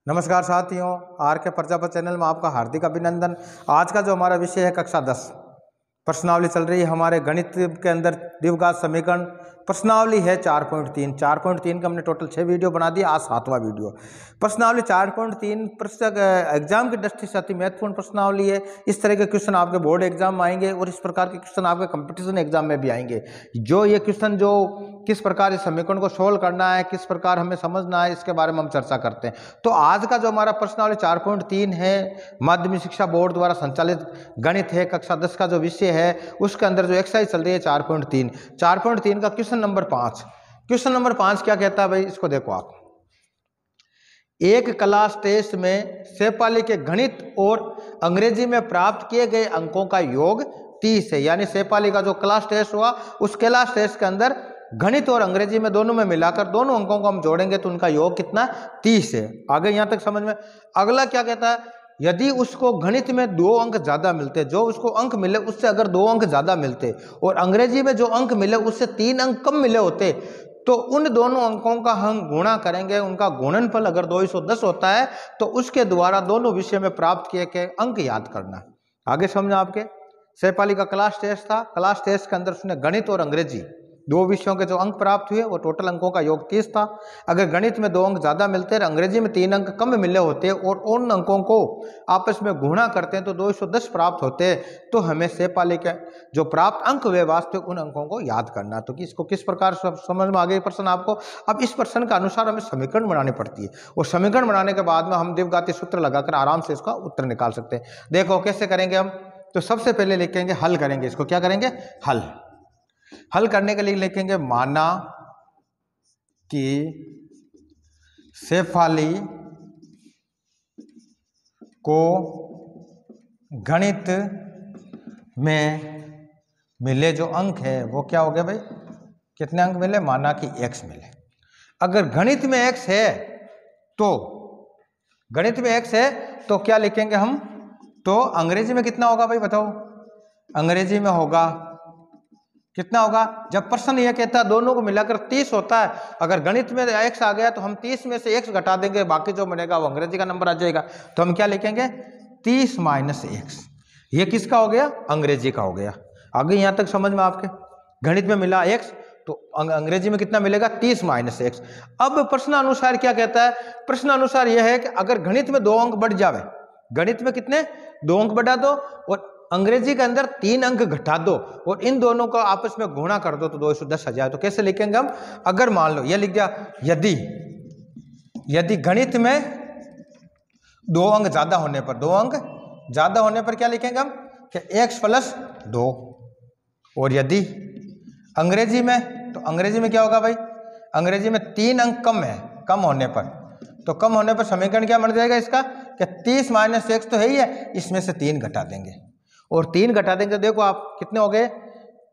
नमस्कार साथियों, आर के प्रजापति चैनल में आपका हार्दिक अभिनंदन। आज का जो हमारा विषय है कक्षा 10 प्रश्नावली चल रही है हमारे गणित के अंदर द्विघात समीकरण। प्रश्नावली है 4.3 का हमने टोटल 6 वीडियो बना दिया, आज 7वां वीडियो। प्रश्नावली 4.3 पुस्तक एग्जाम की दृष्टि से अति महत्वपूर्ण प्रश्नावली है। इस तरह के क्वेश्चन आपके बोर्ड एग्जाम में आएंगे और इस प्रकार के क्वेश्चन आपके कंपटीशन एग्जाम में भी आएंगे। जो ये क्वेश्चन जो किस प्रकार इस समीकरण को सोल्व करना है, किस प्रकार हमें समझना है, इसके बारे में हम चर्चा करते हैं। तो आज का जो हमारा प्रश्नावली 4.3 है, माध्यमिक शिक्षा बोर्ड द्वारा संचालित गणित है, कक्षा 10 का जो विषय है उसके अंदर जो एक्सरसाइज चल रही है 4.3 का क्वेश्चन नंबर 5। क्वेश्चन नंबर 5 क्या कहता है भाई, इसको देखो आप। एक क्लास टेस्ट में शेफाली के गणित और अंग्रेजी में प्राप्त किए गए अंकों का योग 30 है। यानी शेफाली का जो क्लास टेस्ट हुआ उस क्लास टेस्ट के अंदर गणित और अंग्रेजी में दोनों में मिलाकर दोनों अंकों को हम जोड़ेंगे तो उनका योग कितना 30 है। आगे यहां तक समझ में। अगला क्या कहता है, यदि उसको गणित में 2 अंक ज्यादा मिलते, जो उसको अंक मिले उससे अगर 2 अंक ज्यादा मिलते और अंग्रेजी में जो अंक मिले उससे 3 अंक कम मिले होते तो उन दोनों अंकों का हम गुणा करेंगे। उनका गुणनफल अगर 210 होता है तो उसके द्वारा दोनों विषय में प्राप्त किए गए अंक याद करना। आगे समझो। आपके शेफाली का क्लास टेस्ट था, क्लास टेस्ट के अंदर उसने गणित और अंग्रेजी 2 विषयों के जो अंक प्राप्त हुए वो टोटल अंकों का योग 30 था। अगर गणित में 2 अंक ज्यादा मिलते हैं, अंग्रेजी में 3 अंक कम मिले होते और उन अंकों को आपस में गुणा करते हैं तो 210 प्राप्त होते हैं। तो हमें शेफाली के जो प्राप्त अंक हुए वास्तविक उन अंकों को याद करना। तो इसको किस प्रकार समझ में आ गई प्रश्न आपको। अब इस प्रश्न के अनुसार हमें समीकरण बनानी पड़ती है और समीकरण बनाने के बाद में हम द्विघाती सूत्र लगाकर आराम से इसका उत्तर निकाल सकते हैं। देखो कैसे करेंगे हम। तो सबसे पहले लिखेंगे, हल करेंगे इसको। क्या करेंगे, हल करने के लिए लिखेंगे माना कि शेफाली को गणित में मिले जो अंक है वो क्या हो गया भाई, कितने अंक मिले, माना कि x मिले। अगर गणित में x है तो क्या लिखेंगे हम, तो अंग्रेजी में कितना होगा भाई बताओ। अंग्रेजी में होगा कितना होगा, जब प्रश्न यह कहता है दोनों को मिलाकर 30 होता है, अगर गणित में x आ गया तो हम 30 में से x घटा देंगे, बाकी जो बनेगा वो अंग्रेजी का नंबर आ जाएगा। तो हम क्या लिखेंगे 30 माइनस x। ये किसका हो गया, अंग्रेजी का हो गया। आगे यहां तक समझ में आपके। गणित में मिला x तो अंग्रेजी में कितना मिलेगा 30 माइनस x। अब प्रश्न अनुसार क्या कहता है, प्रश्न अनुसार यह है कि अगर गणित में 2 अंक बढ़ जावे, गणित में कितने 2 अंक बढ़ा दो और अंग्रेजी के अंदर 3 अंक घटा दो और इन दोनों को आपस में गुणा कर दो तो 210 आ जाए। तो कैसे लिखेंगे हम, अगर मान लो ये लिख दिया, यदि गणित में 2 अंक ज्यादा होने पर, 2 अंक ज्यादा होने पर क्या लिखेंगे हम कि x प्लस 2। और यदि अंग्रेजी में, तो अंग्रेजी में क्या होगा भाई, अंग्रेजी में 3 अंक कम है, कम होने पर, तो कम होने पर समीकरण क्या बन जाएगा इसका कि 30 माइनस x तो है ही है, इसमें से 3 घटा देंगे और 3 घटा देंगे तो देखो आप कितने हो गए,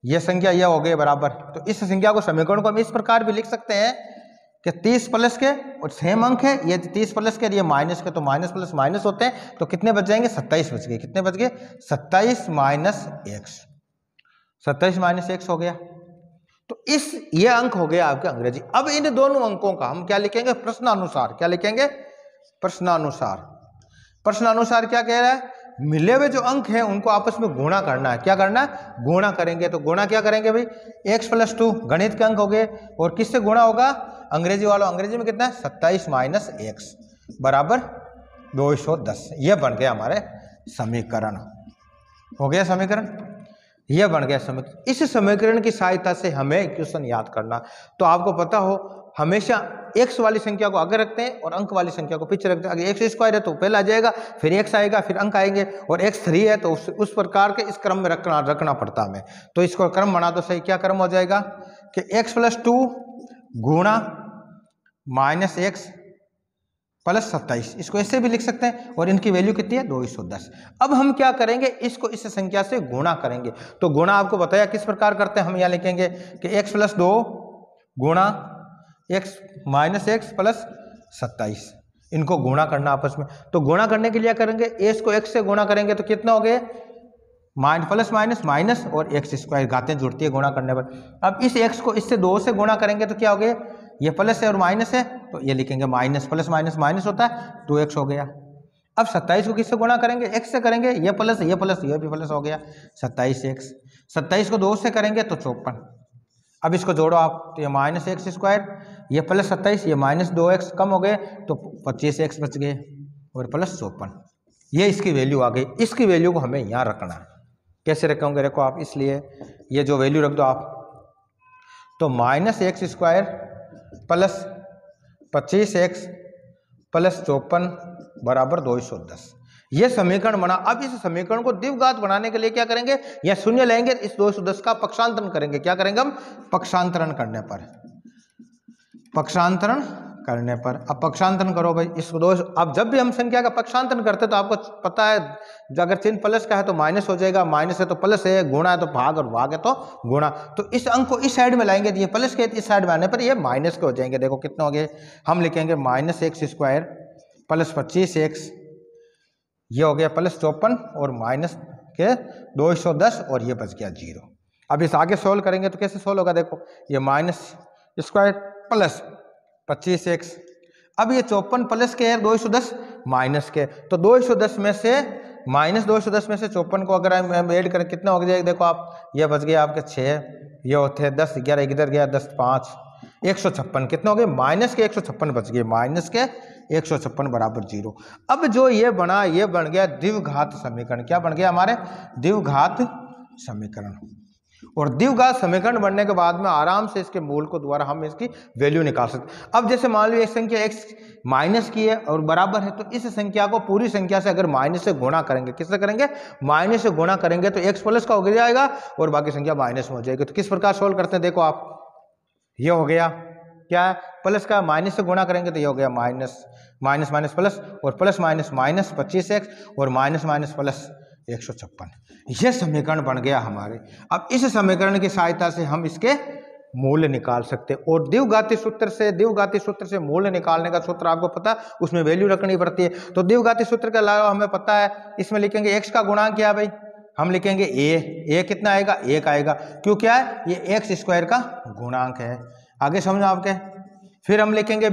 ये संख्या ये हो गए बराबर। तो इस संख्या को, समीकरण को हम इस प्रकार भी लिख सकते हैं कि 30 प्लस के और सेम अंक है, ये 30 प्लस के, ये माइनस के, तो माइनस प्लस माइनस होते हैं तो कितने बच जाएंगे 27 बच गए। कितने बच गए 27 माइनस x, 27 माइनस x हो गया। तो ये अंक हो गया आपके अंग्रेजी। अब इन दोनों अंकों का हम क्या लिखेंगे, प्रश्नानुसार। क्या लिखेंगे, प्रश्नानुसार। प्रश्नानुसार क्या कह रहा है, मिले हुए जो अंक हैं उनको आपस में गुणा करना है। क्या करना है, गुणा करेंगे। तो गुणा क्या करेंगे भाई, x प्लस 2 गणित के अंक हो गए और किससे गुणा होगा, अंग्रेजी वालों। अंग्रेजी में कितना है 27 माइनस x बराबर 210। यह बन गया हमारे समीकरण। हो गया समीकरण, यह बन गया समीकरण। इस समीकरण की सहायता से हमें क्वेश्चन याद करना। तो आपको पता हो हमेशा x वाली संख्या को आगे रखते हैं और अंक वाली संख्या को पीछे रखते हैं। अगर x स्क्वायर है तो पहले आ जाएगा, फिर x आएगा, फिर अंक आएंगे, और x 3 है तो उस प्रकार के इस क्रम में रखना पड़ता हमें। तो इसको क्रम बना दो सही। क्या क्रम हो जाएगा कि x प्लस 2 गुणा माइनस x प्लस 27, इसको ऐसे भी लिख सकते हैं और इनकी वैल्यू कितनी है 210। अब हम क्या करेंगे, इसको इस संख्या से गुणा करेंगे। तो गुणा आपको बताया किस प्रकार करते हैं। हम यहाँ लिखेंगे कि x प्लस 2 गुणा x माइनस x प्लस 27, इनको गुणा करना आपस में। तो गुणा करने के लिए करेंगे, s को x से गुणा करेंगे तो कितना हो गया प्लस माइनस माइनस और x स्क्वायर, घातें जुड़ती है गुणा करने पर। अब इस x को इससे 2 से गुणा करेंगे तो क्या हो गया ये प्लस है और माइनस है, तो ये लिखेंगे माइनस, प्लस माइनस माइनस होता है, 2x हो गया। अब 27 को किससे गुणा करेंगे, x से करेंगे, ये प्लस ये भी प्लस हो गया, 27x। 27 को 2 से करेंगे तो 54। अब इसको जोड़ो आप, तो ये माइनस एक्स स्क्वायर, ये प्लस 27, ये माइनस 2x कम हो गए तो 25x बच गए और प्लस 54। ये इसकी वैल्यू आ गई। इसकी वैल्यू को हमें यहाँ रखना है। कैसे रखोगे, देखो आप, इसलिए ये जो वैल्यू रख दो आप, तो minus x square plus 25x plus 54 बराबर 210। ये समीकरण बना। अब इस समीकरण को द्विघात बनाने के लिए क्या करेंगे, या शून्य लेंगे, इस 210 का पक्षांतरण करेंगे। क्या करेंगे हम, पक्षांतरण करने पर, पक्षांतरण करने पर। अब पक्षांतरण करो भाई इसको 2। अब जब भी हम संख्या का पक्षांतरण करते हैं तो आपको पता है, अगर चिन्ह प्लस का है तो माइनस हो जाएगा, माइनस है तो प्लस है, गुणा है तो भाग और भाग है तो गुणा। तो इस अंक को इस साइड में लाएंगे, ये प्लस के इस साइड में आने पर ये माइनस के हो जाएंगे। देखो कितने हो गए, हम लिखेंगे minus x square plus 25x, ये हो गया प्लस 54 और माइनस के 210 और ये बच गया 0। अब इस आगे सोल्व करेंगे तो कैसे सोल्व होगा, देखो ये माइनस स्क्वायर प्लस 25x, अब ये 54 प्लस के है, 210 माइनस के, तो 210 में से माइनस 210 में से 54 को अगर हम ऐड करें कितना हो जाएगा, देखो आप, ये बच गया आपके 6, ये होते हैं 10, 11 इधर गया 10 5 156, कितना हो गए, माइनस के 156 बच गए, माइनस के 156 बराबर 0। अब जो ये बना, ये बन गया द्विघात समीकरण। क्या बन गया हमारे, द्विघात समीकरण। और द्विघात समीकरण बनने के बाद में आराम से इसके मूल को द्वारा हम इसकी वैल्यू निकाल सकते। अब जैसे मान लो एक संख्या x माइनस की है और बराबर है, तो इस संख्या को पूरी संख्या से अगर माइनस से गुणा करेंगे, किससे करेंगे, माइनस से गुणा करेंगे, तो x प्लस का हो जाएगा और बाकी संख्या माइनस में हो जाएगी। तो किस प्रकार सोल्व करते हैं, देखो आप, ये हो गया क्या है, प्लस का माइनस से गुणा करेंगे तो ये हो गया माइनस माइनस माइनस प्लस और प्लस माइनस माइनस 25x और माइनस माइनस प्लस 156। यह समीकरण बन गया हमारे। अब इस समीकरण की सहायता से हम इसके मूल्य निकाल सकते हैं। और द्विघाती सूत्र से मूल्य निकालने का सूत्र आपको पता, उसमें वैल्यू रखनी पड़ती है। तो द्विघाती सूत्र के अलावा हमें पता है, इसमें लिखेंगे x का गुणांक क्या है भाई, हम लिखेंगे a कितना आएगा, 1 आएगा, क्यों, क्या है, ये एक्स स्क्वायर का गुणांक है। आगे समझो आपके, फिर हम लिखेंगे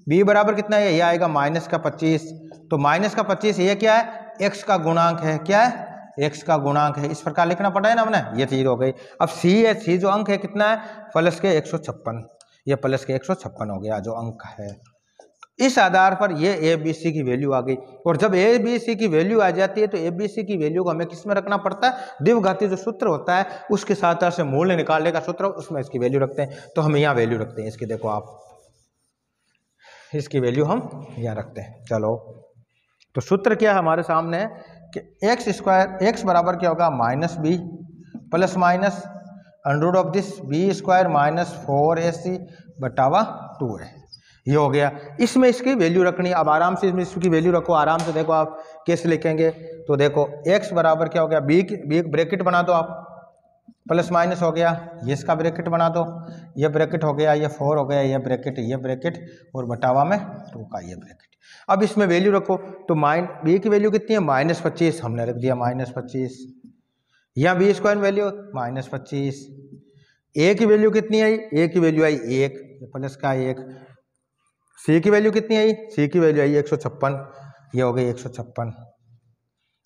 b बराबर कितना है, ये आएगा माइनस का 25, तो माइनस का 25 ये क्या है, x का गुणांक है, क्या है, x का गुणांक है। इस प्रकार लिखना पड़ा है ना हमने, ये चीज हो गई। अब c है, c जो अंक है कितना है, प्लस के 156, ये प्लस के 156 हो गया जो अंक है। इस आधार पर ये ए बी सी की वैल्यू आ गई। और जब ए बी सी की वैल्यू आ जाती है तो ए बी सी की वैल्यू को हमें किस में रखना पड़ता है, द्विघाती जो सूत्र होता है उसके साथ से मूल्य निकालने का सूत्र, उसमें इसकी वैल्यू रखते हैं। तो हम यहाँ वैल्यू रखते हैं इसकी, देखो आप, इसकी वैल्यू हम यहाँ रखते हैं। चलो, तो सूत्र क्या है हमारे सामने है कि एक्स स्क्वायर, एक्स बराबर क्या होगा, minus B plus minus under of this B square minus 4ac बटावा 2a, ये हो गया। इसमें इसकी वैल्यू रखनी है। अब आराम से इसमें इसकी वैल्यू रखो, आराम से देखो आप कैसे लिखेंगे। तो देखो x बराबर क्या हो गया, बी ब्रैकेट बना दो आप, प्लस माइनस हो गया, ये इसका ब्रैकेट बना दो, ये ब्रैकेट हो गया, ये 4 हो गया, ये ब्रैकेट और बटावा में 2 का ये ब्रैकेट। अब इसमें वैल्यू रखो, तो बी की वैल्यू कितनी है, माइनस 25, हमने रख दिया माइनस 25, यहाँ बी स्क्वायर वैल्यू माइनस 25, ए की वैल्यू कितनी आई, ए की वैल्यू आई 1, प्लस का 1, सी की वैल्यू कितनी आई, सी की वैल्यू आई 156, ये हो गई 156।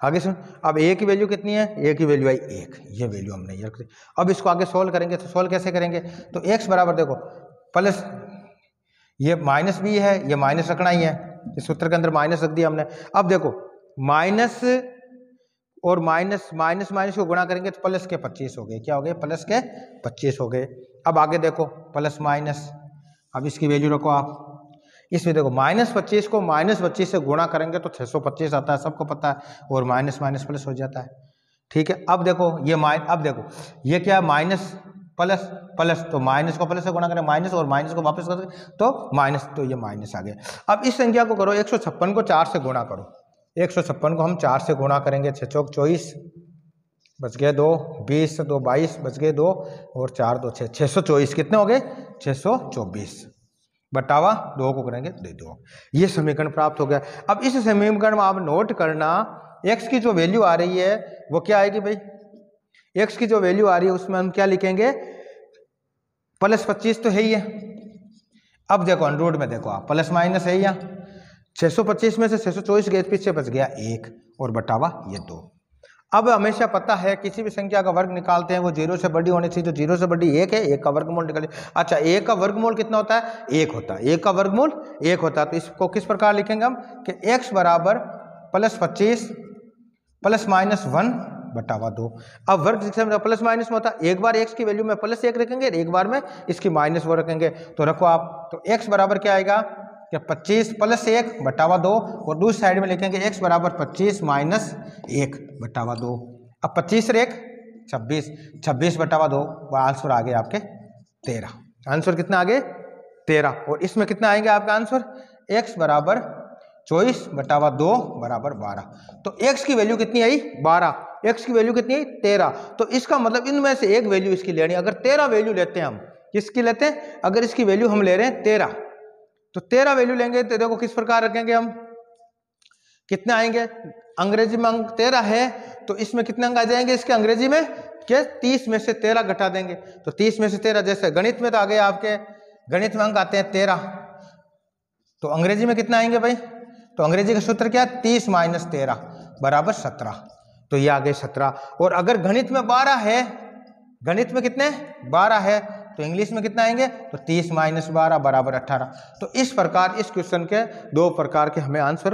आगे सुन, अब ए की वैल्यू कितनी है, ए की वैल्यू आई 1, ये वैल्यू हमने ये रख दी। अब इसको आगे सोल्व करेंगे, तो सोल्व कैसे करेंगे, तो x बराबर देखो प्लस, ये माइनस भी है, ये माइनस रखना ही है, इस सूत्र के अंदर माइनस रख दिया हमने। अब देखो माइनस और माइनस माइनस माइनस को गुणा करेंगे तो प्लस के 25 हो गए, क्या हो गए, प्लस के 25 हो गए। अब आगे देखो प्लस माइनस, अब इसकी वैल्यू रखो आप, इसमें देखो माइनस 25 को माइनस 25 से गुणा करेंगे तो 625 आता है, सबको पता है, और माइनस माइनस प्लस हो जाता है, ठीक है। अब देखो ये अब देखो ये क्या है, माइनस प्लस प्लस, तो माइनस को प्लस से गुणा करें माइनस, और माइनस को वापस करें तो माइनस, तो ये माइनस आ गया। अब इस संख्या को करो, 156 को 4 से गुणा करो, 156 को हम 4 से गुणा करेंगे, 6 चौक 24 बच गए 2, 20 से 2 22 बच गए 2 और 4 2 6, 624 कितने हो गए, 624 बटावा 2 को करेंगे 2, ये समीकरण प्राप्त हो गया। अब इस समीकरण में आप नोट करना, x की जो वैल्यू आ रही है वो क्या आएगी भाई, x की जो वैल्यू आ रही है उसमें हम क्या लिखेंगे, प्लस 25 तो है ही है, अब देखो अनरूट में देखो आप प्लस माइनस है यहाँ 625 में से 624 गए पीछे बच गया 1 और बटावा ये 2। अब हमेशा पता है किसी भी संख्या का वर्ग निकालते हैं वो 0 से बड़ी होनी चाहिए, तो 0 से बड़ी 1 है, 1 का वर्गमूल निकालिए। अच्छा 1 का वर्गमूल कितना होता है? 1 होता है। 1 का वर्गमूल 1 होता है। तो इसको किस प्रकार लिखेंगे हम कि x बराबर प्लस 25 प्लस माइनस 1 बटावा 2। अब वर्ग जिसमें प्लस माइनस में होता है, एक बार x की वैल्यू में प्लस 1 रखेंगे, एक बार में इसकी माइनस 1 रखेंगे। तो रखो आप, तो x बराबर क्या आएगा कि 25 प्लस 1 बटावा 2, और दूसरी साइड में लिखेंगे x बराबर 25 माइनस 1 बटावा 2। अब 25 से 1 26, 26 बटावा 2, आंसर आ गए आपके 13। आंसर कितना आ गए? 13। और इसमें कितना आएंगे आपका आंसर? x बराबर 24 बटावा 2 बराबर 12। तो x की वैल्यू कितनी आई? 12। x की वैल्यू कितनी आई? 13। तो इसका मतलब इनमें से एक वैल्यू इसकी लेनी। अगर 13 वैल्यू लेते हैं हम, किसकी लेते हैं? अगर इसकी वैल्यू हम ले रहे हैं 13, तो 13 वैल्यू लेंगे तो देखो किस प्रकार रखेंगे हम, कितने आएंगे? अंग्रेजी में अंक 13 है, तो इसमें कितने अंक आ जाएंगे इसके अंग्रेजी में? क्या 30 में से 13 घटा देंगे। तो 30 में से 13, जैसे गणित में तो आ गए आपके, गणित में अंक आते हैं 13, तो अंग्रेजी में कितना आएंगे भाई? तो अंग्रेजी का सूत्र क्या है? 30 माइनस 13 बराबर 17। तो ये आ गए 17। और अगर गणित में 12 है, गणित में कितने 12 है, तो इंग्लिश में कितना आएंगे? तो 30 माइनस 12 बराबर 18। तो इस प्रकार इस क्वेश्चन के 2 प्रकार के हमें आंसर